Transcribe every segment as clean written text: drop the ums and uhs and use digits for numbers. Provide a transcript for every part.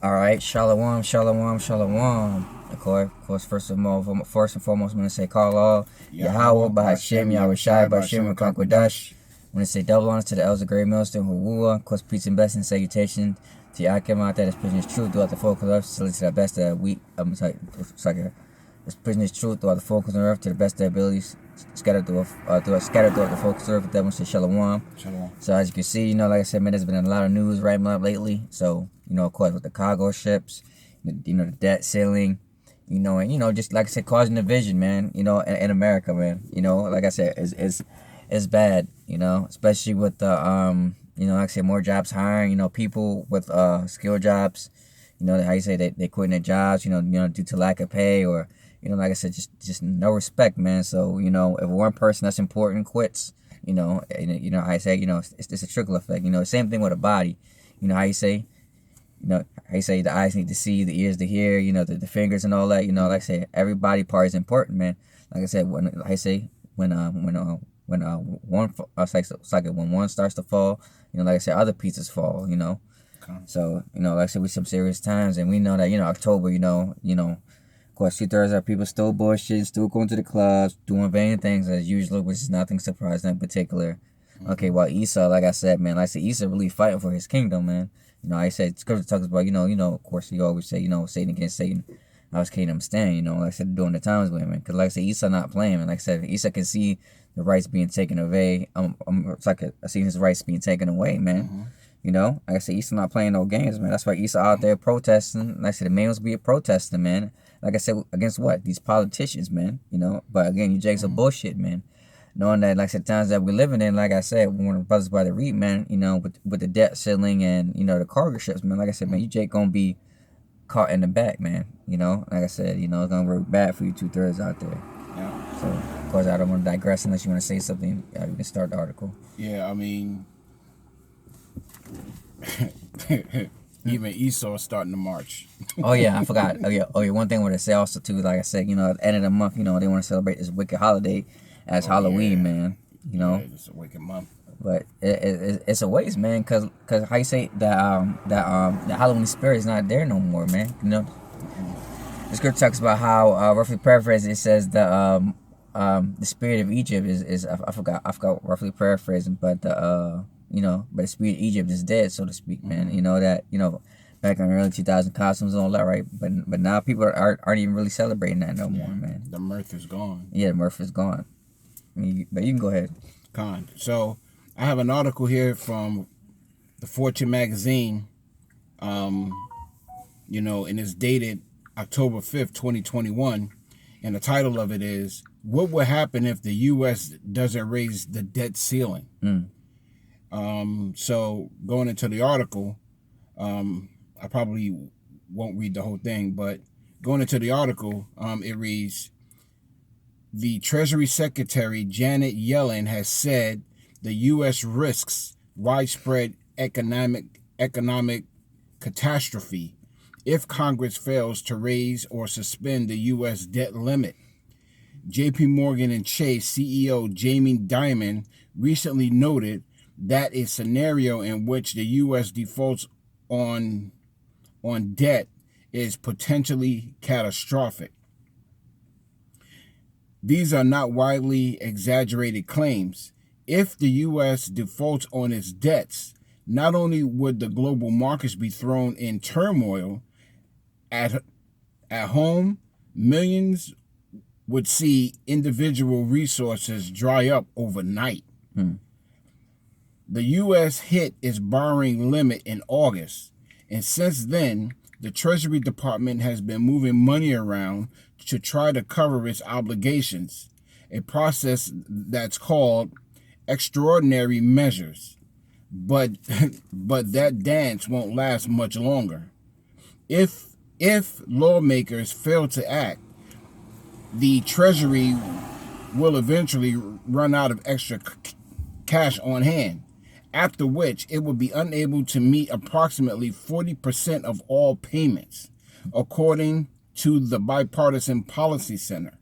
All right, shalom, shalom, shalom. Of course, first and foremost, I'm gonna say call all Yahweh, Bahashem, Yahweh Shai, Bahashem, Kakwadash. I'm gonna say double honors to the elders of Great Millstone, Huwua. Of course, peace and blessings, salutation to Yakim out there. This prison is true throughout the folk of earth. Salute to the best of the week. This prison is true throughout the folk of earth to the best of their abilities. Scattered throughout the folk of earth. That one say shalom. Shalom. So as you can see, like I said, man, there's been a lot of news right up lately. So of course, with the cargo ships, the debt ceiling, and just like I said, causing division, man. In America, man. Like I said, it's bad. Especially with the like I said, more jobs hiring. People with skill jobs. How you say they quitting their jobs. Due to lack of pay or like I said, just no respect, man. So if one person that's important quits, I say, it's a trickle effect. Same thing with a body. How you say. How you say the eyes need to see, the ears to hear, the fingers and all that. Like I say, every body part is important, man. Like I said, when one starts to fall, like I said, other pieces fall. Okay. So like I said, with some serious times, and we know that October, of course, 2/3 of people still bullshit, still going to the clubs, doing vain things as usual, which is nothing surprising in particular. Okay, while Esau, like I said, man, Esau really fighting for his kingdom, man. I said, Scripture talks about, of course, you always say, Satan against Satan, how his kingdom stand, like I said, during the times with him, because like I said, Esau not playing, man. Like I said, Esau can see the rights being taken away. It's like I see his rights being taken away, man. Like I said, Esau not playing no games, man. That's why Esau out there protesting. Like I said, the man was be protesting, man. Like I said, against what? These politicians, man. But again, you jakes are bullshit, man. Knowing that, like I said, times that we're living in, like I said, when the brothers by the read, man, with the debt ceiling and, the cargo ships, man, like I said, man, you Jake gonna be caught in the back, man. Like I said, it's gonna work bad for you 2/3 out there. Yeah. So, of course, I don't want to digress unless you want to say something. You can start the article. Yeah, I mean, even Esau starting to march. Oh yeah, I forgot. Oh yeah. One thing I want to say also too, like I said, at the end of the month, they want to celebrate this wicked holiday as Halloween, yeah. man. Yeah, it's a wicked month. But it's a waste, man, cause how you say that the Halloween spirit is not there no more, man. The scripture talks about how roughly paraphrasing, it says the spirit of Egypt is I forgot roughly paraphrasing, but but the spirit of Egypt is dead, so to speak, man. That back in the early 2000 costumes and all that, right? But now people aren't even really celebrating that no more, man. The mirth is gone. Yeah, the mirth is gone. But you can go ahead. So I have an article here from the Fortune magazine, and it's dated October 5th, 2021, and the title of it is, "What Would Happen If the U.S. Doesn't Raise the Debt Ceiling?" So going into the article, I probably won't read the whole thing, but going into the article, it reads, the Treasury Secretary Janet Yellen has said the U.S. risks widespread economic catastrophe if Congress fails to raise or suspend the U.S. debt limit. J.P. Morgan and Chase CEO Jamie Dimon recently noted that a scenario in which the U.S. defaults on debt is potentially catastrophic. These are not widely exaggerated claims. If the U.S. defaults on its debts, not only would the global markets be thrown in turmoil, at home, millions would see individual resources dry up overnight. The U.S. hit its borrowing limit in August, and since then, the Treasury Department has been moving money around to try to cover its obligations, a process that's called extraordinary measures. But that dance won't last much longer. If lawmakers fail to act, the Treasury will eventually run out of extra cash on hand, after which it will be unable to meet approximately 40% of all payments, according to the Bipartisan Policy Center.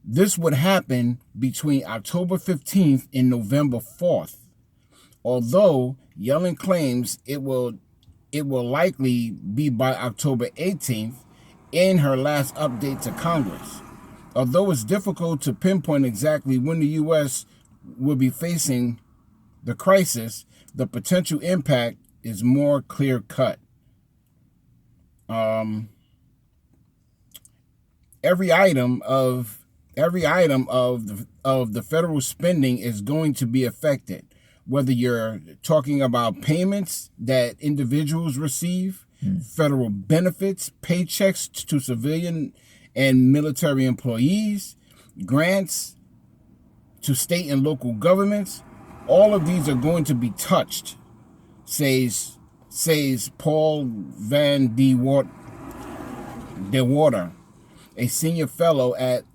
This would happen between October 15th and November 4th. Although Yellen claims it will it will likely be by October 18th in her last update to Congress. Although it's difficult to pinpoint exactly when the U.S. will be facing the crisis, the potential impact is more clear-cut. Every item of the federal spending is going to be affected, whether you're talking about payments that individuals receive, federal benefits, paychecks to civilian and military employees, grants to state and local governments. All of these are going to be touched, says Paul Van de Water, a senior fellow at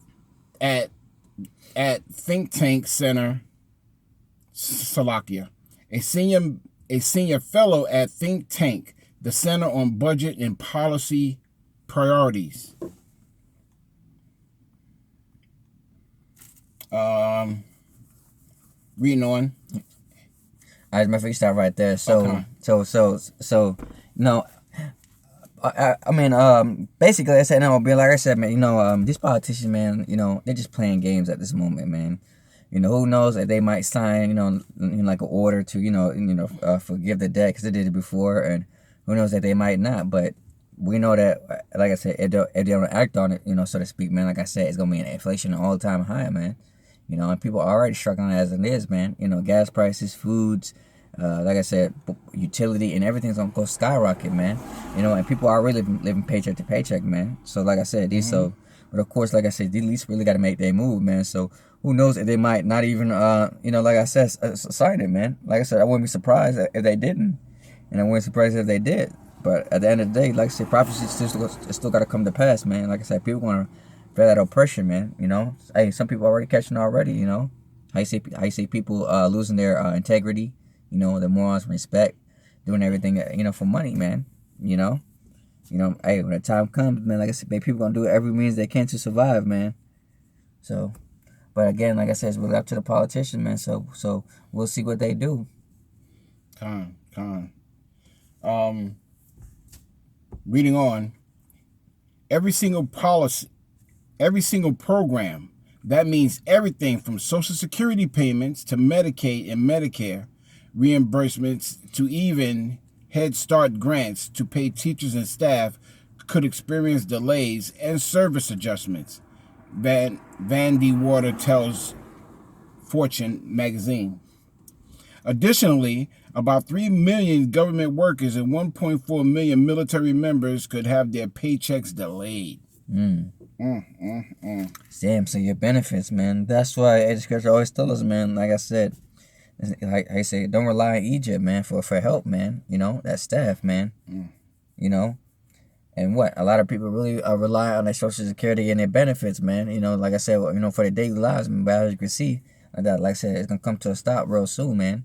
think tank center Slovakia, a senior fellow at think tank, the Center on Budget and Policy Priorities. Reading on. I just make start right there. So, Okay. Basically, I said, no, like I said, man, these politicians, man, they're just playing games at this moment, man. Who knows if they might sign, like an order to, forgive the debt because they did it before, and who knows that they might not. But we know that, like I said, if they don't act on it, so to speak, man, like I said, it's gonna be an inflation all-time high, man. And people are already struggling as it is, man. Gas prices, foods, like I said, utility and everything's gonna go skyrocket, man. And people are really living paycheck to paycheck, man. So like I said, but of course, like I said, these least really got to make their move, man. So who knows if they might not even, like I said, sign it, man. Like I said, I wouldn't be surprised if they didn't, and I wouldn't be surprised if they did. But at the end of the day, like I said, prophecy still got to come to pass, man. Like I said, people gonna feel that oppression, man. Hey, some people already catching already. How you see people losing their integrity, their morals, respect, doing everything, for money, man. Hey, when the time comes, man, like I said, people gonna do every means they can to survive, man. So, but again, like I said, it's really up to the politicians, man. So we'll see what they do. Reading on. Every single program, that means everything from Social Security payments to Medicaid and Medicare reimbursements to even Head Start grants to pay teachers and staff, could experience delays and service adjustments, Van de Water tells Fortune magazine. Additionally, about 3 million government workers and 1.4 million military members could have their paychecks delayed. Damn, so your benefits, man. That's why educators always tell us, man, like I said, like I say, don't rely on Egypt, man, for help, man. That staff, man. And what? A lot of people really rely on their Social Security and their benefits, man. Like I said, for their daily lives, man. But as you can see, like I said, it's gonna come to a stop real soon, man.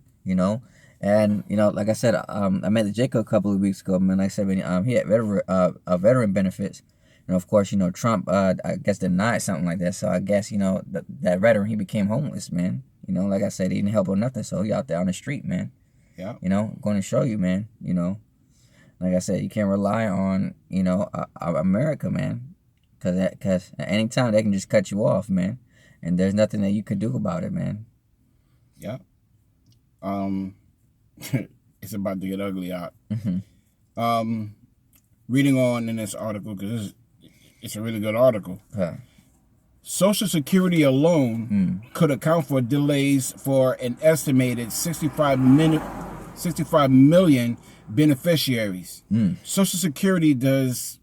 And like I said, I met Jacob a couple of weeks ago, man. Like I said, he had veteran benefits. Of course, Trump, I guess denied something like that. So I guess that veteran, he became homeless, man. Like I said, he didn't help or nothing. So he out there on the street, man. Yeah. Going to show you, man. Like I said, you can't rely on America, man, because at any time they can just cut you off, man, and there's nothing that you can do about it, man. Yeah. It's about to get ugly out. Reading on in this article, because it's a really good article. Huh. Social Security alone could account for delays for an estimated 65 million beneficiaries. Social Security does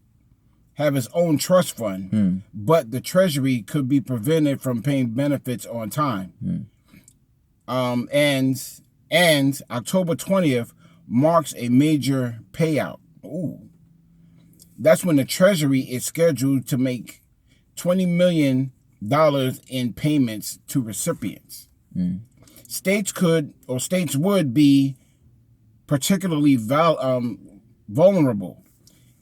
have its own trust fund, but the Treasury could be prevented from paying benefits on time. And October 20th marks a major payout. Ooh. That's when the Treasury is scheduled to make $20 million in payments to recipients. States would be particularly vulnerable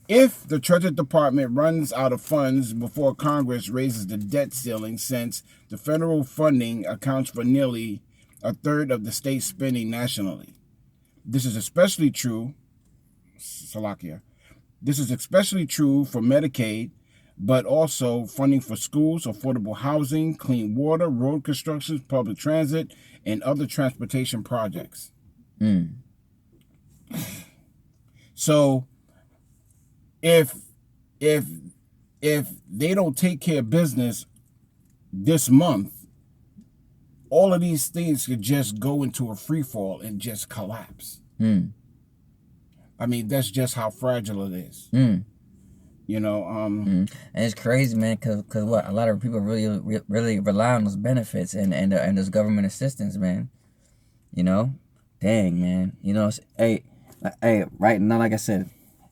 if the Treasury Department runs out of funds before Congress raises the debt ceiling, since the federal funding accounts for nearly a third of the state spending nationally. This is especially true Salakia. This is especially true for Medicaid, but also funding for schools, affordable housing, clean water, road construction, public transit, and other transportation projects. So if they don't take care of business this month, all of these things could just go into a free fall and just collapse. I mean, that's just how fragile it is. You know, and it's crazy, man, cause what a lot of people really rely on those benefits and those government assistance, man. You know, dang, man. You know, hey, right now, like I said,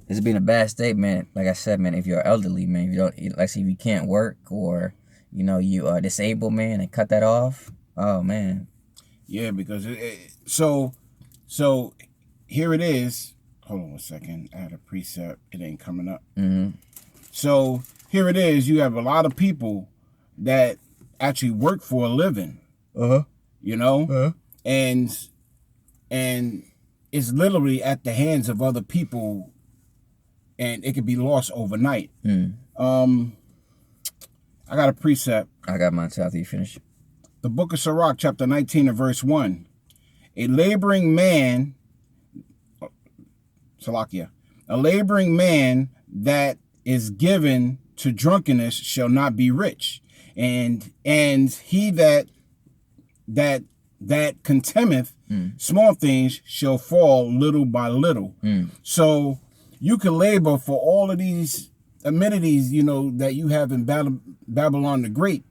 it's been a bad state, man. Like I said, man, if you're elderly, man, if you don't, like, say, if you can't work or you know you are disabled, man, and cut that off. Oh man. Yeah, because so here it is. Hold on a second. I had a precept. It ain't coming up. So here it is. You have a lot of people that actually work for a living. You know, and it's literally at the hands of other people, and it could be lost overnight. I got a precept. I got mine too after you finish. The book of Sirach, chapter 19 and verse 1. A laboring man that is given to drunkenness shall not be rich, and he that contemneth small things shall fall little by little. So you can labor for all of these amenities, you know, that you have in Babylon the Great,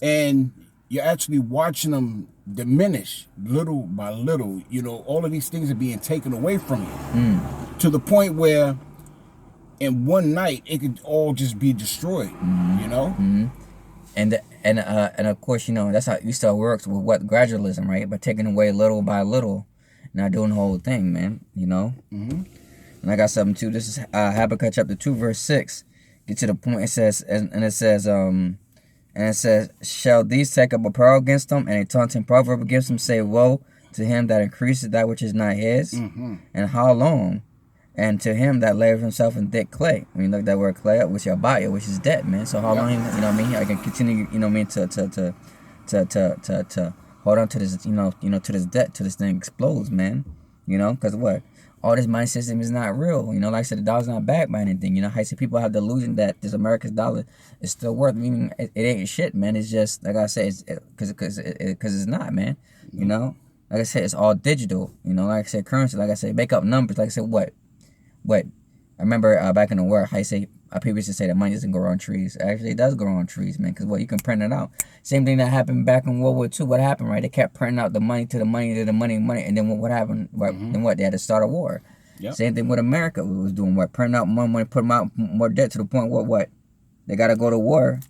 and you're actually watching them diminish little by little. You know, all of these things are being taken away from you to the point where in one night it could all just be destroyed. You know, and of course, you know, that's how Esau works with what gradualism, right? But taking away little by little, not doing the whole thing, man. You know, and I got something too. This is Habakkuk chapter 2 verse 6. Get to the point. It says, and it says, shall these take up a pearl against them, and a taunting proverb against them, say, woe to him that increases that which is not his, and how long? And to him that layeth himself in thick clay. When you look at that word clay up, which is abaya, which is dead, man. So how long, you know what I mean? I can continue, you know what I mean, to hold on to this, you know, to this debt, till this thing explodes, man. You know, because what? All this money system is not real. You know, like I said, the dollar's not backed by anything. You know, I see people have the illusion that this America's dollar is still worth, meaning it ain't shit, man. It's just, like I said, because it's not, man. You know, like I said, it's all digital. You know, like I said, currency, like I said, make up numbers. Like I said, what? I remember back in the war, I people used to say that money doesn't grow on trees. Actually, it does grow on trees, man, because what, you can print it out. Same thing that happened back in World War II. What happened, right? They kept printing out the money to the money to the money, and then what happened? Then what? They had to start a war. Same thing with America. We was doing what? Printing out more money, putting out more debt to the point where what? They got to go to war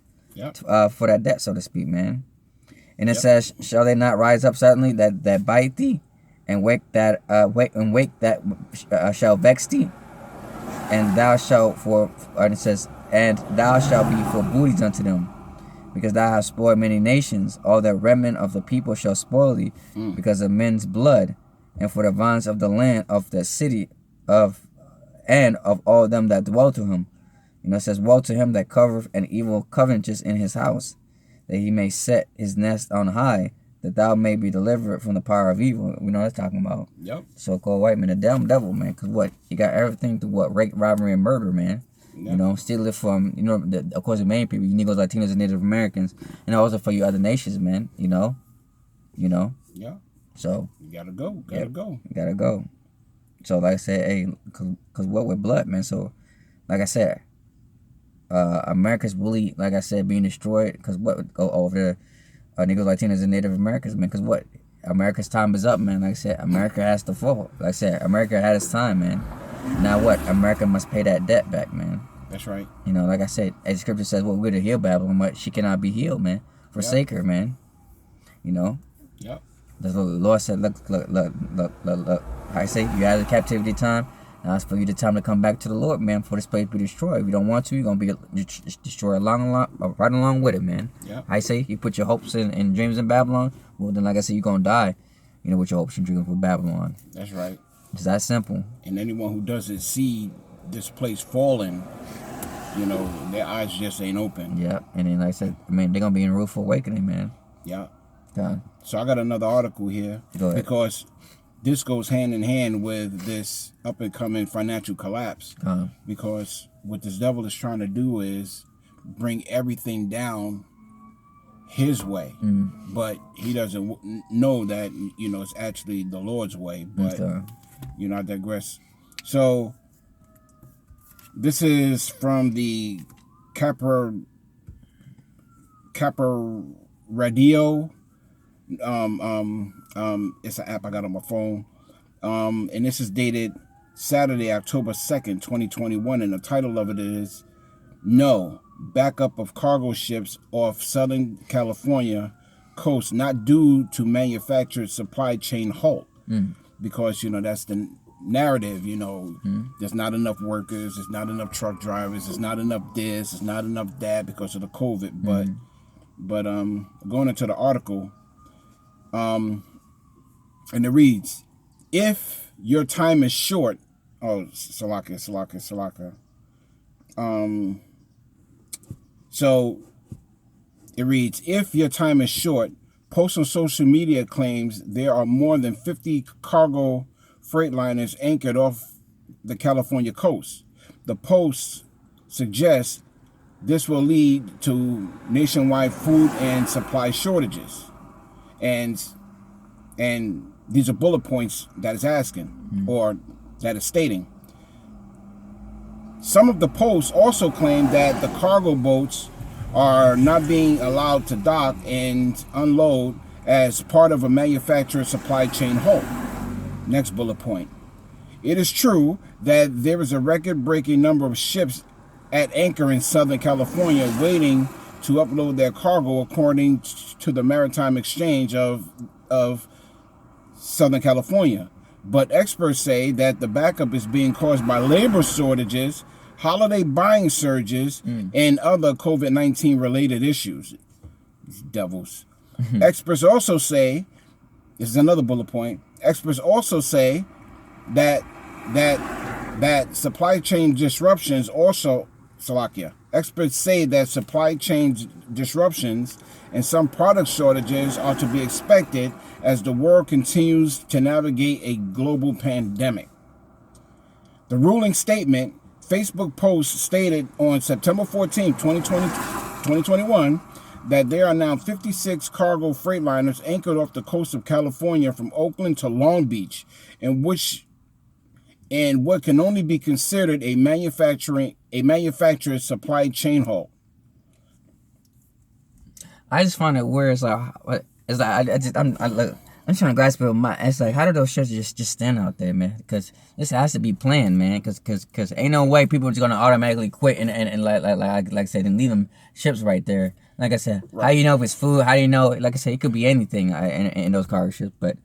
for that debt, so to speak, man. And it says, shall they not rise up suddenly that bite thee, and wake that shall vex thee? And thou shalt and it says, and thou shalt be for booties unto them, because thou hast spoiled many nations. All the remnant of the people shall spoil thee, because of men's blood, and for the violence of the land of the city and of all them that dwell to him. You know, it says, woe to him that covereth an evil covenant in his house, that he may set his nest on high, that thou may be delivered from the power of evil. We know what that's talking about. So-called white man, the devil, man. Because what? You got everything through what? Rape, robbery, and murder, man. You know, steal it from, you know, of course, the main people, you Negroes, Latinos, and Native Americans, and also for you other nations, man. You know. So. You gotta go. Gotta go. So, like I said, hey, because what with blood, man. So, like I said, America's really, like I said, being destroyed. Because what? Go over there. Negroes, Latinos, and Native Americans, man. Because what? America's time is up, man. Like I said, America has to fall. Like I said, America had its time, man. Now what? America must pay that debt back, man. That's right. You know, like I said, as scripture says, well, we're to heal Babylon, but she cannot be healed, man. Forsake her, man. You know? That's what the Lord said, look. I say, you had a captivity time. Now it's for you the time to come back to the Lord, man, for this place to be destroyed. If you don't want to, you're going to be destroyed right along with it, man. I say, you put your hopes and dreams in Babylon, well, then, like I said, you're going to die, you know, with your hopes and dreams with Babylon. That's right. It's that simple. And anyone who doesn't see this place falling, you know, their eyes just ain't open. Yep. And then, like I said, I mean, they're gonna be in rueful awakening, man. Yeah. God. So I got another article here. Go ahead. Because this goes hand in hand with this up and coming financial collapse. Because what this devil is trying to do is bring everything down his way. But he doesn't know that, you know, it's actually the Lord's way. But, you know, I digress. So this is from the Radio. It's an app I got on my phone. And this is dated Saturday, October 2nd, 2021. And the title of it is No, Backup of Cargo Ships Off Southern California Coast Not Due to Manufactured Supply Chain Halt. Because, you know, that's the narrative, you know, there's not enough workers, there's not enough truck drivers, there's not enough this, there's not enough that because of the COVID. But going into the article, and it reads, if your time is short, Salaka. So it reads, if your time is short, post on social media claims there are more than 50 cargo freight liners anchored off the California coast. The post suggests this will lead to nationwide food and supply shortages. And these are bullet points that is asking, or that is stating. Some of the posts also claim that the cargo boats are not being allowed to dock and unload as part of a manufacturer supply chain halt. Next bullet point. It is true that there is a record-breaking number of ships at anchor in Southern California waiting to upload their cargo, according to the Maritime Exchange of Southern California. But experts say that the backup is being caused by labor shortages, holiday buying surges, and other COVID-19 related issues. These devils. Experts also say, this is another bullet point, experts also say that supply chain disruptions also, experts say that supply chain disruptions and some product shortages are to be expected as the world continues to navigate a global pandemic. The ruling statement, Facebook post stated on September 14, 2021, that there are now 56 cargo freight liners anchored off the coast of California from Oakland to Long Beach, and what can only be considered a manufacturer's supply chain halt. I just find it weird. I'm trying to grasp it with my. It's like, how do those ships just stand out there, man? Because this has to be planned, man. Because ain't no way people are just gonna automatically quit and like I said, and leave them ships right there. Like I said, right. How do you know if it's food? How do you know? Like I said, it could be anything in those cargo ships. But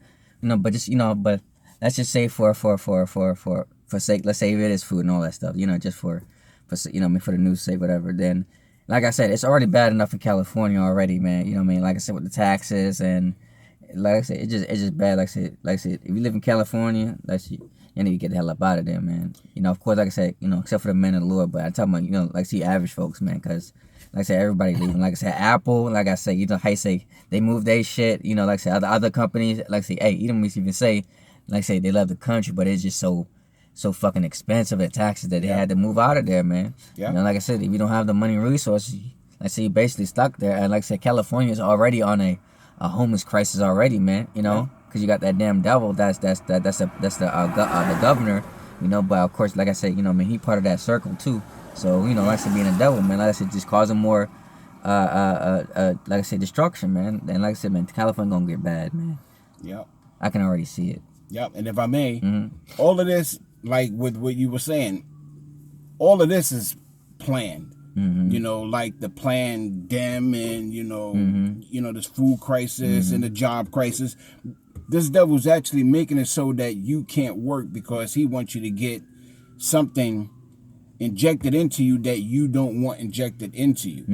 but let's just say for sake, let's say if it is food and all that stuff. Just for the news sake, whatever. Then, like I said, it's already bad enough in California already, man. Like I said, with the taxes and. Like I said, it's just bad. Like I said, if you live in California, you need to get the hell up out of there, man. Of course, like I said, except for the men of the Lord, but I'm talking about, see average folks, man, because, like I said, everybody leaving. Like I said, Apple, like I said, how you say, they move their shit, like I said, other companies, like I say, hey, you don't even say, like I say, they love the country, but it's just so fucking expensive at taxes that they had to move out of there, man. Yeah. Like I said, if you don't have the money and resources, like I say, you're basically stuck there. And like I said, California is already on a homeless crisis already, man. Because you got that damn devil. That's the governor. But of course, like I said, he part of that circle too. So like I said, being a devil, man. Like I said, just causing more, like I said, destruction, man. And like I said, man, California gonna get bad, man. Yep. I can already see it. Yep. And if I may, all of this, like with what you were saying, all of this is planned. Like the planned DEM and, this food crisis and the job crisis. This devil's actually making it so that you can't work because he wants you to get something injected into you that you don't want injected into you.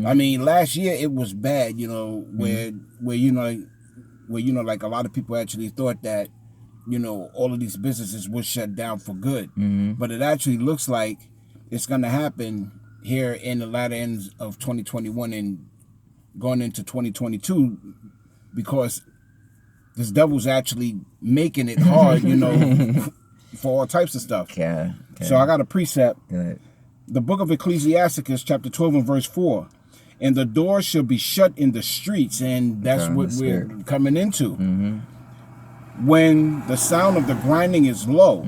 I mean, last year it was bad, where like a lot of people actually thought that, all of these businesses was shut down for good. Mm-hmm. But it actually looks like it's going to happen here in the latter ends of 2021 and going into 2022, because this devil's actually making it hard, for all types of stuff. Yeah. So I got a precept. Good. The book of Ecclesiasticus, chapter 12 and verse 4. And the door shall be shut in the streets, and that's what we're coming into. Mm-hmm. When the sound of the grinding is low,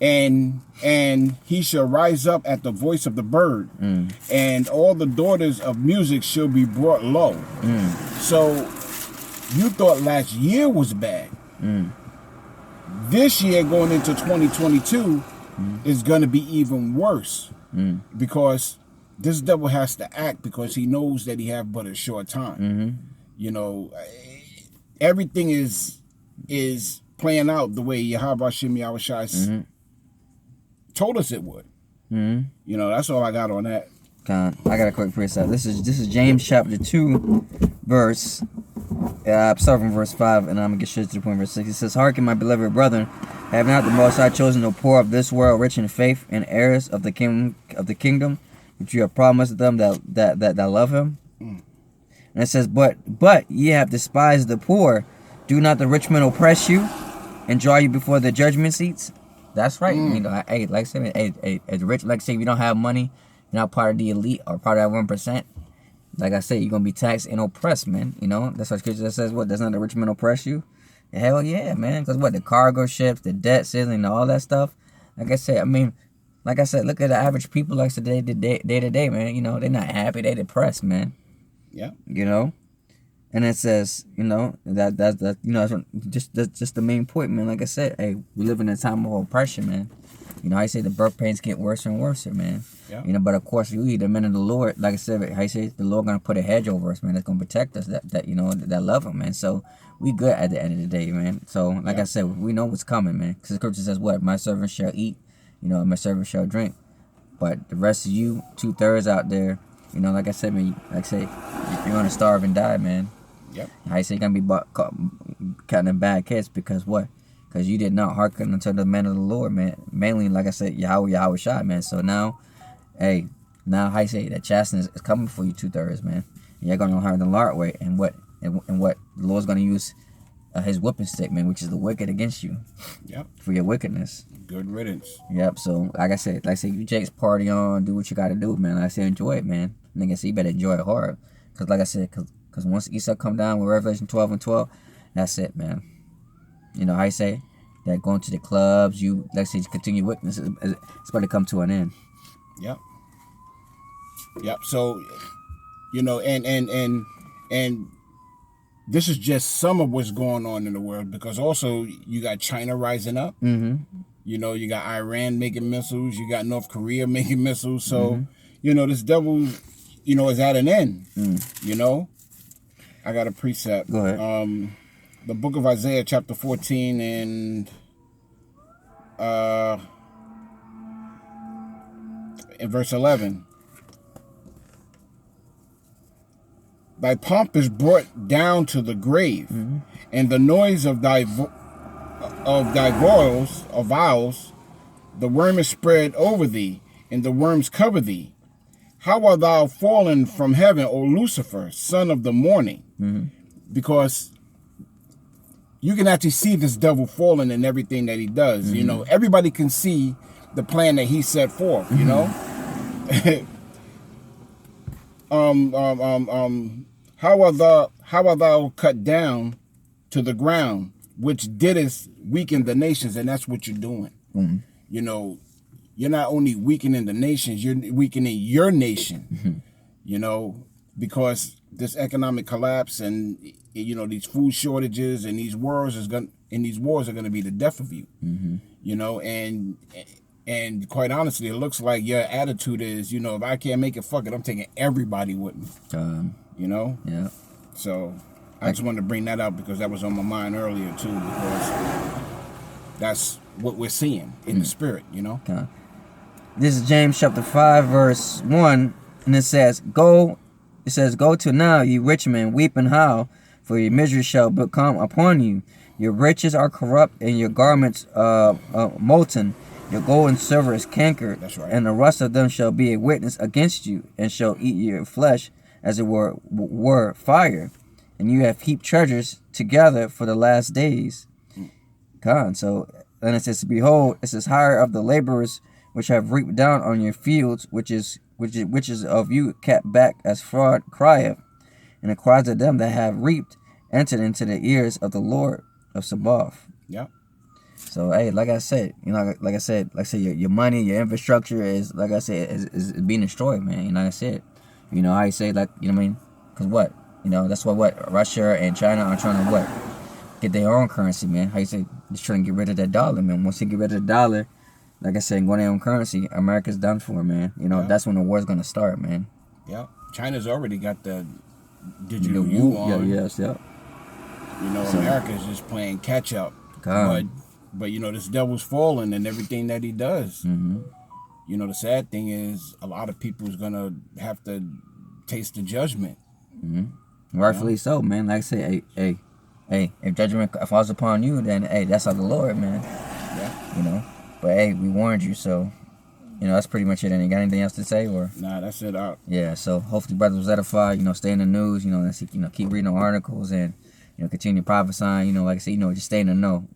Mm-hmm. and he shall rise up at the voice of the bird, and all the daughters of music shall be brought low. So you thought last year was bad. This year going into 2022 is going to be even worse, because this devil has to act, because he knows that he have but a short time. Everything is playing out the way Yahweh Shem Yahushua told us it would. That's all I got on that. I got a quick precept. This is James chapter 2, verse. I'm starting from verse 5, and I'm gonna get straight to the point. Verse 6. It says, "Hearken, my beloved brethren, have not the Most High chosen the poor of this world, rich in faith, and heirs of the kingdom, which you have promised them that love Him." And it says, "But ye have despised the poor. Do not the rich men oppress you, and draw you before the judgment seats?" That's right. Hey, like I said, as rich, like I say, if you don't have money, you're not part of the elite or part of that 1%. Like I said, you're gonna be taxed and oppressed, man. That's what Scripture says. What, does not the rich man oppress you? Hell yeah, man. Because what, the cargo ships, the debt ceiling, all that stuff. Like I said, look at the average people. Like I said, day to day, man. They're not happy. They depressed, man. Yeah. And it says, that's just the main point, man. Like I said, hey, we live in a time of oppression, man. I say the birth pains get worse and worse, man. Yeah. But of course, we, the men of the Lord, like I said, I say the Lord gonna put a hedge over us, man. That's gonna protect us, that love Him, man. So we good at the end of the day, man. So like I said, we know what's coming, man. Because the Scripture says, "What, my servant shall eat, my servant shall drink." But the rest of you, 2/3 out there, like I said, man. Like I say, you're gonna starve and die, man. Yep. I say you're gonna be caught in bad case because what? Because you did not hearken unto the man of the Lord, man. Mainly, like I said, Yahweh Shai, man. So now, hey, I say that chasteness is coming for you 2/3, man. And you're gonna learn the Lord way, and what the Lord's gonna use His whipping stick, man, which is the wicked against you. Yep. For your wickedness. Good riddance. Yep. So like I said, you Jake's party on, do what you gotta do, man. Like I said, enjoy it, man. Nigga, so you better enjoy it hard, cause like I said, cause once Esau come down with Revelation 12 and 12, that's it, man. How you say that going to the clubs, you like I say, continue witness, it's about to come to an end. Yep. So, and this is just some of what's going on in the world, because also you got China rising up. Mm-hmm. You got Iran making missiles. You got North Korea making missiles. So, this devil, is at an end. I got a precept. Go ahead. The book of Isaiah, chapter 14, and in verse 11. Thy pomp is brought down to the grave, and the noise of thy vows, the worm is spread over thee, and the worms cover thee. How art thou fallen from heaven, O Lucifer, son of the morning? Because you can actually see this devil falling in everything that he does. Everybody can see the plan that he set forth. How art thou cut down to the ground, which didst weaken the nations? And that's what you're doing. You're not only weakening the nations, you're weakening your nation. Because this economic collapse and these food shortages and these wars are going to be the death of you. And quite honestly, it looks like your attitude is, if I can't make it, fuck it, I'm taking everybody with me. Yeah. So I just wanted to bring that up because that was on my mind earlier too, because that's what we're seeing in the spirit. Okay. This is James chapter 5 verse 1, and it says, Go to now, ye rich men, weep and howl for your misery shall become upon you. Your riches are corrupt, and your garments molten. Your gold and silver is cankered, That's right. and the rust of them shall be a witness against you, and shall eat your flesh as it were fire. And you have heaped treasures together for the last days. God, so then it says, behold, it says, hire of the laborers which have reaped down on your fields, which is of you kept back as fraud crieth, and the cries of them that have reaped entered into the ears of the Lord of Sabaoth. Yeah. So hey, like I said, like I said, your money, your infrastructure is, like I said, is being destroyed, man. Like I said, how you say, like, what I mean? Cause what, that's what Russia and China are trying to get their own currency, man. How you say, just trying to get rid of that dollar, man. Once they get rid of the dollar, like I said, going their own currency, America's done for, man. That's when the war's gonna start, man. Yeah. China's already got the digital yuan. Yes. America's just playing catch up. God. But this devil's falling and everything that he does. Mm-hmm. The sad thing is a lot of people's gonna have to taste the judgment. Mm-hmm. Rightfully so, man. Like I say, hey, if judgment falls upon you, then hey, that's of the Lord, man. Yeah. But hey, we warned you, so that's pretty much it. And you got anything else to say, or? Nah, that's it. Yeah. So hopefully, brothers was edified. Stay in the news. Keep reading the articles and continue prophesying. Like I said, just stay in the know.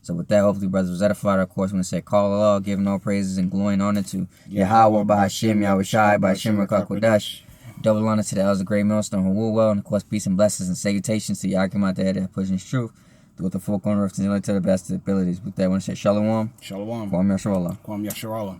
So with that, hopefully, brothers was edified. Of course, when I say call Allah, giving all praises and glory and honor to Yahweh by Hashem, Yahweh Shai by Hashem Rakakwadash. Double honor to the elders of Great Millstone who rule well, and of course, peace and blessings and salutations to Yakim out there that pushing his truth with the full corner of to the best of the abilities. With that, I want to say Shalom. Shalom. Kwam Yasharallah. Kwam Yasharallah.